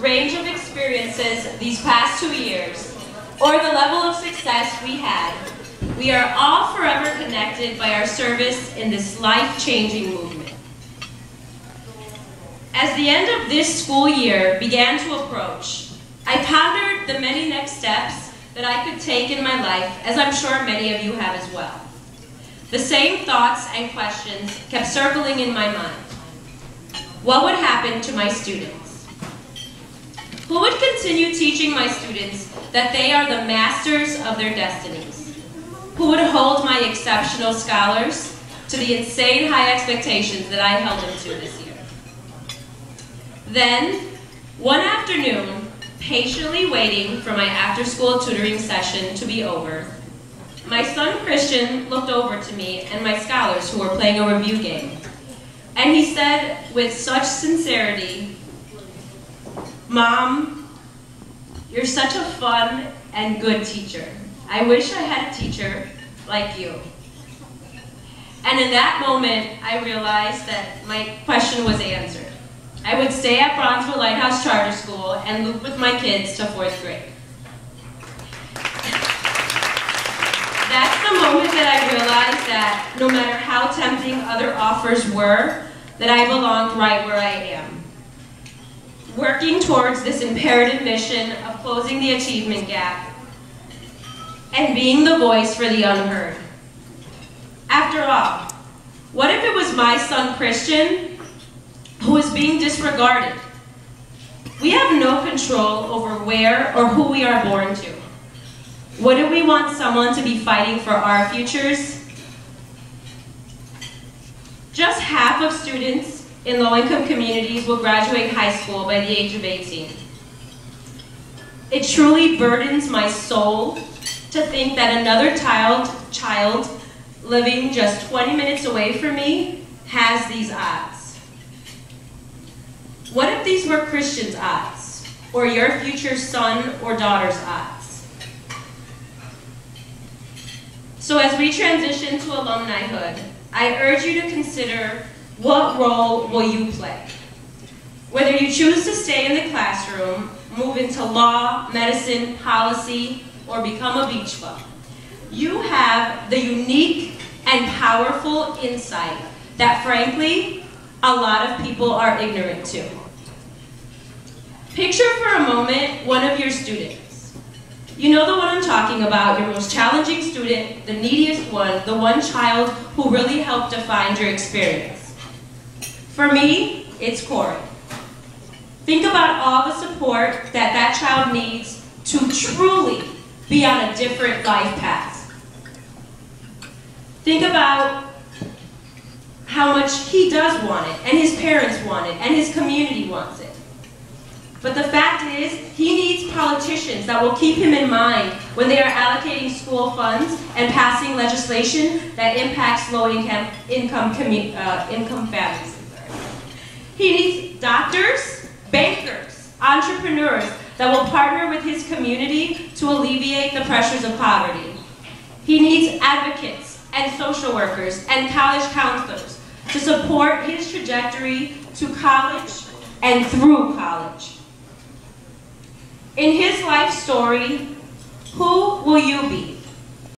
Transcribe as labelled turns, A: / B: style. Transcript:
A: range of experiences these past 2 years, or the level of success we had, we are all forever connected by our service in this life-changing movement. As the end of this school year began to approach, I pondered the many next steps that I could take in my life, as I'm sure many of you have as well. The same thoughts and questions kept circling in my mind. What would happen to my students? Who would continue teaching my students that they are the masters of their destinies? Who would hold my exceptional scholars to the insane high expectations that I held them to this year? Then, one afternoon, patiently waiting for my after-school tutoring session to be over, my son Christian looked over to me and my scholars who were playing a review game. And he said with such sincerity, "Mom, you're such a fun and good teacher. I wish I had a teacher like you." And in that moment, I realized that my question was answered. I would stay at Bronzeville Lighthouse Charter School and loop with my kids to 4th grade. That's the moment that I realized that no matter how tempting other offers were, that I belonged right where I am, working towards this imperative mission of closing the achievement gap and being the voice for the unheard. After all, what if it was my son Christian who is being disregarded? We have no control over where or who we are born to. Wouldn't we want someone to be fighting for our futures? Just half of students in low-income communities will graduate high school by the age of 18. It truly burdens my soul to think that another child living just 20 minutes away from me has these odds. What if these were Christian's odds, or your future son or daughter's odds? So as we transition to alumnihood, I urge you to consider, what role will you play? Whether you choose to stay in the classroom, move into law, medicine, policy, or become a beach bum, you have the unique and powerful insight that, frankly, a lot of people are ignorant to. Picture for a moment one of your students. You know the one I'm talking about, your most challenging student, the neediest one, the one child who really helped define your experience. For me, it's Corey. Think about all the support that that child needs to truly be on a different life path. Think about how much he does want it, and his parents want it, and his community wants it. But the fact is, he needs politicians that will keep him in mind when they are allocating school funds and passing legislation that impacts low-income families. He needs doctors, bankers, entrepreneurs that will partner with his community to alleviate the pressures of poverty. He needs advocates and social workers and college counselors to support his trajectory to college and through college. In his life story, who will you be?